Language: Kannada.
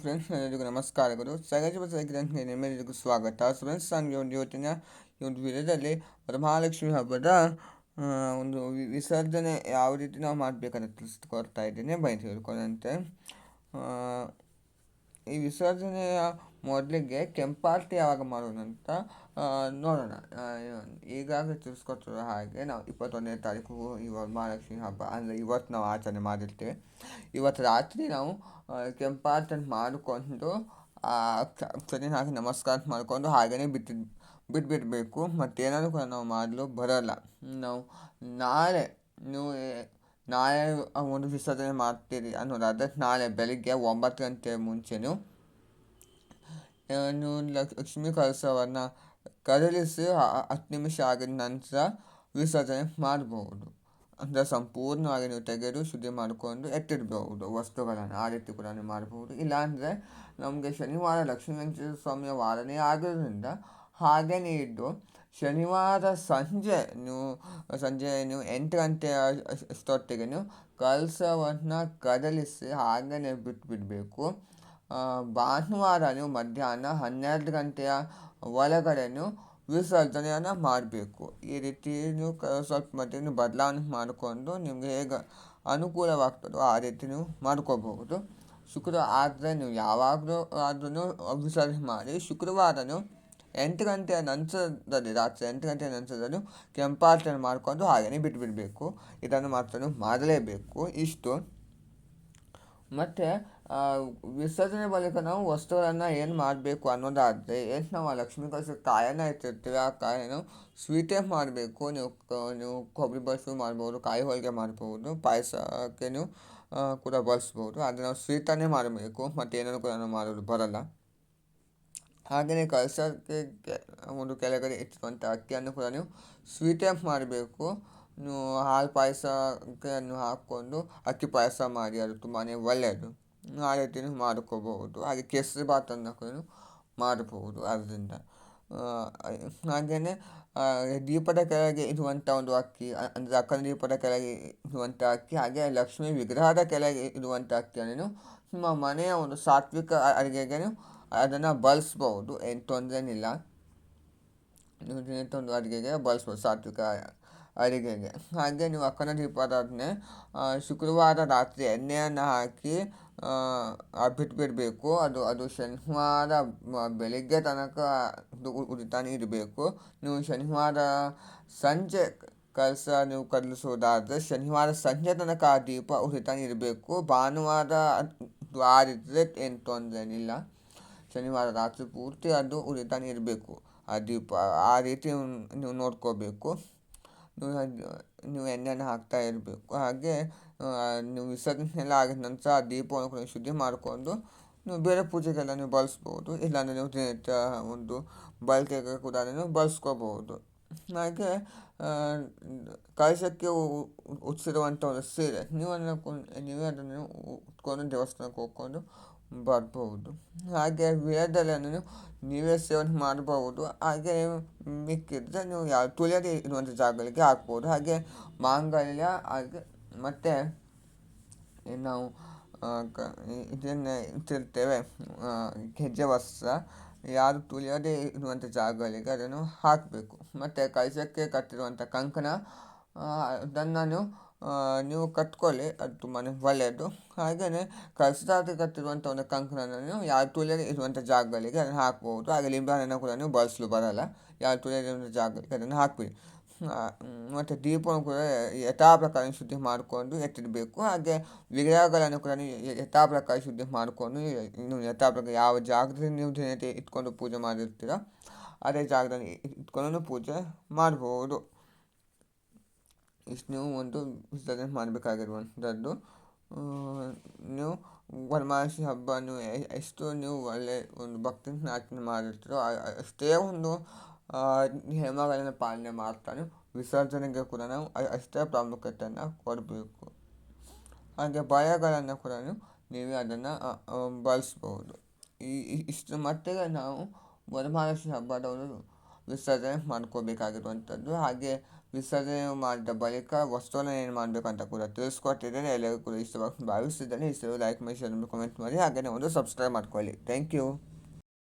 ಫ್ರೆಂಡ್ಸ್, ಎಲ್ಲರಿಗೂ ನಮಸ್ಕಾರಗಳು. ಸಹಜ ಬಸವಕ್ಕೆ ನಿಮ್ಮೆಲ್ಲರಿಗೂ ಸ್ವಾಗತ. ಫ್ರೆಂಡ್ಸ್, ನನಗೆ ಈ ಒಂದು ವಿಡಿಯೋದಲ್ಲಿ ವರಮಹಾಲಕ್ಷ್ಮಿ ಹಬ್ಬದ ಒಂದು ವಿಸರ್ಜನೆ ಯಾವ ರೀತಿ ನಾವು ಮಾಡಬೇಕಂತ ತಿಳಿಸ್ಕೊಡ್ತಾ ಇದ್ದೀನಿ. ಬನ್ನಿ ತಿಳ್ಕೊಳ್ಳೋಂತೆ. ಈ ವಿಸರ್ಜನೆಯ ಮೊದಲಿಗೆ ಕೆಂಪಾರತಿ ಯಾವಾಗ ಮಾಡೋದಂತ ನೋಡೋಣ. ಈಗಾಗಲೇ ತಿಳಿಸ್ಕೊಟ್ಟಿರೋ ಹಾಗೆ ನಾವು 21ನೇ ತಾರೀಕು ಈ ವರಮಹಾಲಕ್ಷ್ಮಿ ಹಬ್ಬ ಅಂದರೆ ಇವತ್ತು ನಾವು ಆಚರಣೆ ಮಾಡಿರ್ತೇವೆ. ಇವತ್ತು ರಾತ್ರಿ ನಾವು ಕೆಂಪಾರತಿ ಮಾಡಿಕೊಂಡು ಸರಿಯಾಗಿ ನಮಸ್ಕಾರ ಮಾಡಿಕೊಂಡು ಹಾಗೆಯೇ ಬಿಟ್ಬಿಡಬೇಕು. ಮತ್ತೇನಾದರೂ ಕೂಡ ನಾವು ಮಾಡಲು ಬರೋಲ್ಲ. ನಾವು ನಾಳೆ ನೀವು ನಾಳೆ ಒಂದು ವಿಸರ್ಜನೆ ಮಾಡ್ತೀರಿ ಅನ್ನೋದಾದರೆ ನಾಳೆ ಬೆಳಿಗ್ಗೆ 9 ಗಂಟೆ ಮುಂಚೆನೂ ನೀವು ಲಕ್ಷ್ಮೀ ಕಲಶವನ್ನು ಕದಲಿಸಿ 10 ನಿಮಿಷ ಆಗಿದ ನಂತರ ವಿಸರ್ಜನೆ ಮಾಡಬಹುದು. ಅಂದರೆ ಸಂಪೂರ್ಣವಾಗಿ ನೀವು ತೆಗೆದು ಶುದ್ಧಿ ಮಾಡಿಕೊಂಡು ಎತ್ತಿಡಬಹುದು ವಸ್ತುಗಳನ್ನು. ಆ ರೀತಿ ಕೂಡ ನೀವು ಮಾಡಬಹುದು. ಇಲ್ಲಾಂದರೆ ನಮಗೆ ಶನಿವಾರ ಲಕ್ಷ್ಮೀ ವೆಂಕಟೇಶ್ವರ ಸ್ವಾಮಿಯ ವಾರನೇ ಆಗಿರೋದ್ರಿಂದ ಹಾಗೆಯೇ ಇದ್ದು ಶನಿವಾರ ಸಂಜೆ ನೀವು 8 ಗಂಟೆ ಅಷ್ಟೊತ್ತಿಗೆ ನೀವು ಕಲಶವನ್ನು ಕದಲಿಸಿ ಹಾಗೆಯೇ ಬಿಡಬೇಕು. ಭಾನುವಾರ ನೀವು ಮಧ್ಯಾಹ್ನ 12 ಗಂಟೆಯ ಒಳಗಡೆ ನೀವು ವಿಸರ್ಜನೆಯನ್ನು ಮಾಡಬೇಕು. ಈ ರೀತಿ ನೀವು ಸ್ವಲ್ಪ ಮಟ್ಟಿಗೆ ನೀವು ಬದಲಾವಣೆ ಮಾಡಿಕೊಂಡು ನಿಮಗೆ ಹೇಗೆ ಅನುಕೂಲವಾಗ್ತದೋ ಆ ರೀತಿ ನೀವು ಮಾಡ್ಕೋಬಹುದು. ಶುಕ್ರವಾರ ಆದರೆ ನೀವು ಯಾವಾಗಲೂ ಆದ್ರೂ ವಿಸರ್ಜನೆ ಮಾಡಿ. ಶುಕ್ರವಾರ ನೀವು 8 ಗಂಟೆಯ ನಂತರದಲ್ಲಿ ರಾತ್ರಿ 8 ಗಂಟೆಯ ನಂತರದಲ್ಲಿ ಕೆಂಪಾರತಿಯನ್ನು ಮಾಡಿಕೊಂಡು ಹಾಗೆಯೇ ಬಿಟ್ಟುಬಿಡಬೇಕು. ಇದನ್ನು ಮಾತ್ರ ಮಾಡಲೇಬೇಕು. ಇಷ್ಟು. ಮತ್ತು ವಿಸರ್ಜನೆ ಬಳಿಕ ನಾವು ವಸ್ತುಗಳನ್ನು ಏನು ಮಾಡಬೇಕು ಅನ್ನೋದಾದರೆ, ಏನು ನಾವು ಲಕ್ಷ್ಮೀ ಕಲಶಕ್ಕೆ ಕಾಯನ್ನು ಇಟ್ಟಿರ್ತೀವಿ, ಆ ಕಾಯನ್ನು ಸ್ವೀಟೇ ಮಾಡಬೇಕು. ನೀವು ಕೊಬ್ಬರಿ ಬಸ್ಸು ಮಾಡ್ಬೋದು, ಕಾಯಿ ಹೋಳಿಗೆ ಮಾಡ್ಬೋದು, ಪಾಯಸಕ್ಕೆ ನೀವು ಕೂಡ ಬಳಸ್ಬೋದು. ಆದರೆ ನಾವು ಸ್ವೀಟನ್ನೇ ಮಾಡಬೇಕು. ಮತ್ತೇನೂ ಕೂಡ ನಾವು ಮಾಡೋದು ಬರೋಲ್ಲ. ಹಾಗೆಯೇ ಕಲಶಕ್ಕೆ ಒಂದು ಕೆಳಗಡೆ ಇಟ್ಟಿರುವಂಥ ಅಕ್ಕಿಯನ್ನು ಕೂಡ ನೀವು ಸ್ವೀಟೇ ಮಾಡಬೇಕು. ನೀವು ಹಾಲು ಪಾಯಸಕ್ಕೆ ಹಾಕ್ಕೊಂಡು ಅಕ್ಕಿ ಪಾಯಸ ಮಾಡಿ, ಅದು ತುಂಬಾ ಒಳ್ಳೆಯದು. ಆ ರೀತಿ ನೀವು ಮಾಡ್ಕೋಬಹುದು. ಹಾಗೆ ಕೇಸರಿ ಭಾತನ್ನು ಕೂಡ ಮಾಡಬಹುದು ಅದರಿಂದ. ಹಾಗೆಯೇ ದೀಪದ ಕೆಳಗೆ ಇರುವಂಥ ಒಂದು ಅಕ್ಕಿ ಅಂದರೆ ಅಕ್ಕನ ದೀಪದ ಕೆಳಗೆ ಇರುವಂಥ ಅಕ್ಕಿ, ಹಾಗೆ ಲಕ್ಷ್ಮೀ ವಿಗ್ರಹದ ಕೆಳಗೆ ಇರುವಂಥ ಅಕ್ಕಿಯನ್ನು ನಿಮ್ಮ ಮನೆಯ ಒಂದು ಸಾತ್ವಿಕ ಅಡುಗೆಗೆ ನೀವು ಅದನ್ನು ಬಳಸ್ಬೋದು. ಏನು ತೊಂದರೆನಿಲ್ಲ. ನೀವು ದಿನಕ್ಕೊಂದು ಅಡುಗೆಗೆ ಬಳಸ್ಬೋದು, ಸಾತ್ವಿಕ ಅಡುಗೆಗೆ. ಹಾಗೆ ನೀವು ಅಕ್ಕನ ದೀಪಾರಾಧನೆ ಶುಕ್ರವಾರ ರಾತ್ರಿ ಎಣ್ಣೆಯನ್ನು ಹಾಕಿ ಬಿಟ್ಬಿಡಬೇಕು. ಅದು ಶನಿವಾರ ಬೆಳಿಗ್ಗೆ ತನಕ ಉರಿತಾನೆ ಇರಬೇಕು. ನೀವು ಶನಿವಾರ ಸಂಜೆ ಕಲಶ ನೀವು ಕದಲಿಸೋದಾದರೆ ಶನಿವಾರ ಸಂಜೆ ತನಕ ಆ ದೀಪ ಉರಿತಾನೆ ಇರಬೇಕು. ಭಾನುವಾರ ಆರಿದ್ರೆ ಏನು ತೊಂದರೆನಿಲ್ಲ. ಶನಿವಾರ ರಾತ್ರಿ ಪೂರ್ತಿ ಅದು ಉರಿತಾನೆ ಇರಬೇಕು ಆ ದೀಪ. ಆ ರೀತಿ ನೀವು ನೋಡ್ಕೋಬೇಕು. ನೀವು ಎಣ್ಣೆಯನ್ನು ಹಾಕ್ತಾ ಇರಬೇಕು. ಹಾಗೆ ನೀವು ವಿಸರ್ಜನೆ ಎಲ್ಲ ಆಗಿದ ನಂತರ ಆ ದೀಪವನ್ನು ಕೂಡ ಶುದ್ಧಿ ಮಾಡಿಕೊಂಡು ನೀವು ಬೇರೆ ಪೂಜೆಗೆಲ್ಲ ನೀವು ಬಳಸ್ಬೋದು. ಇಲ್ಲಾಂದರೆ ನೀವು ದಿನನಿತ್ಯ ಒಂದು ಬಳಕೆಗೆ ಕೂಡ ನೀವು ಬಳಸ್ಕೋಬಹುದು. ಹಾಗೆ ಕಲಶಕ್ಕೆ ಉಚ್ಚಿರುವಂಥ ಒಂದು ಸೀರೆ ನೀವೇ ಅದನ್ನು ಉಟ್ಕೊಂಡು ದೇವಸ್ಥಾನಕ್ಕೆ ಹೋಗ್ಕೊಂಡು ಬರ್ಬೋದು. ಹಾಗೆ ವೀಳ್ಯದೆಲೆಯನ್ನು ನೀವೇ ಸೇವನೆ ಮಾಡಬಹುದು. ಹಾಗೆ ಮಿಕ್ಕಿದ್ರೆ ನೀವು ಯಾವ ತುಳಿಯದೇ ಇರುವಂಥ ಜಾಗಗಳಿಗೆ ಹಾಕ್ಬೋದು. ಹಾಗೆ ಮಾಂಗಲ್ಯ ಹಾಗೆ ಮತ್ತು ನಾವು ಇದನ್ನು ಇಟ್ಟಿರ್ತೇವೆ ಗೆಜ್ಜೆ ವಸ್ತ್ರ, ಯಾರು ತುಳಿಯದೇ ಇರುವಂಥ ಜಾಗಗಳಿಗೆ ಅದನ್ನು ಹಾಕಬೇಕು. ಮತ್ತು ಕಲಶಕ್ಕೆ ಕಟ್ಟಿರುವಂಥ ಕಂಕಣ ಅದನ್ನು ನೀವು ಕಟ್ಕೊಳ್ಳಿ, ಅದು ತುಂಬಾ ಒಳ್ಳೆಯದು. ಹಾಗೆಯೇ ಕಲಶದಾರರಿಗೆ ಕಟ್ಟಿರುವಂಥ ಒಂದು ಕಂಕಣವನ್ನು ಯಾರು ತುಳಿಯದೇ ಇರುವಂಥ ಜಾಗಗಳಿಗೆ ಅದನ್ನು ಹಾಕ್ಬೋದು. ಹಾಗೆ ಲಿಂಬೆಹಣ್ಣನ್ನು ಕೂಡ ನೀವು ಬಳಸಲು ಬರೋಲ್ಲ. ಯಾರು ತುಳಿಯದೇ ಇರುವಂಥ ಜಾಗಗಳಿಗೆ ಅದನ್ನು ಹಾಕ್ಬಿಡಿ. ಮತ್ತು ದೀಪವನ್ನು ಕೂಡ ಯಥಾ ಪ್ರಕಾರ ಶುದ್ಧಿ ಮಾಡಿಕೊಂಡು ಎತ್ತಿಡಬೇಕು. ಹಾಗೆ ವಿಗ್ರಹಗಳನ್ನು ಕೂಡ ನೀವು ಯಥಾ ಪ್ರಕಾರ ಶುದ್ಧಿ ಮಾಡಿಕೊಂಡು ನೀವು ಯಥಾ ಪ್ರಕಾರ ಯಾವ ಜಾಗದಲ್ಲಿ ನೀವು ದಿನತೆ ಇಟ್ಕೊಂಡು ಪೂಜೆ ಮಾಡಿರ್ತೀರೋ ಅದೇ ಜಾಗದಲ್ಲಿ ಇಟ್ಕೊಂಡು ಪೂಜೆ ಮಾಡ್ಬೋದು. ಇಷ್ಟು ನೀವು ಒಂದು ವಿಸರ್ಜನೆ ಮಾಡಬೇಕಾಗಿರುವಂಥದ್ದು. ನೀವು ವರಮಹಾಲಕ್ಷ್ಮಿ ಹಬ್ಬ ನೀವು ಎಷ್ಟು ನೀವು ಒಳ್ಳೆಯ ಒಂದು ಭಕ್ತಿಯಿಂದ ಆಚರಣೆ ಮಾಡಿರ್ತೀರೋ ಅಷ್ಟೇ ಒಂದು ನಿಯಮಗಳನ್ನು ಪಾಲನೆ ಮಾಡ್ತಾನೆ ವಿಸರ್ಜನೆಗೆ ಕೂಡ ನಾವು ಅಷ್ಟೇ ಪ್ರಾಮುಖ್ಯತೆಯನ್ನು ಕೊಡಬೇಕು. ಹಾಗೆ ಬಳೆಗಳನ್ನು ಕೂಡ ನೀವೇ ಅದನ್ನು ಬಳಸ್ಬೋದು. ಇಷ್ಟು ಮಟ್ಟಿಗೆ ನಾವು ವರಮಹಾಲಕ್ಷ್ಮಿ ಹಬ್ಬದ ಒಂದು ವಿಸರ್ಜನೆ ಮಾಡ್ಕೋಬೇಕಾಗಿರುವಂಥದ್ದು. ಹಾಗೆ ವಿಸರ್ಜನೆ ಮಾಡಿದ ಬಳಿಕ ವಸ್ತುವನ್ನು ಏನು ಮಾಡಬೇಕು ಅಂತ ಕೂಡ ತಿಳಿಸ್ಕೊಟ್ಟಿದ್ದೇನೆ. ಎಲ್ಲರಿಗೂ ಕೂಡ ಇಷ್ಟವಾಗಿ ಭಾವಿಸಿದ್ದೇನೆ. ಇಷ್ಟ ಲೈಕ್ ಮಾಡಿ, ಶೇರ್ ಮಾಡಿ, ಕಮೆಂಟ್ ಮಾಡಿ, ಹಾಗೆಯೇ ಒಂದು ಸಬ್ಸ್ಕ್ರೈಬ್ ಮಾಡ್ಕೊಳ್ಳಿ. Thank you.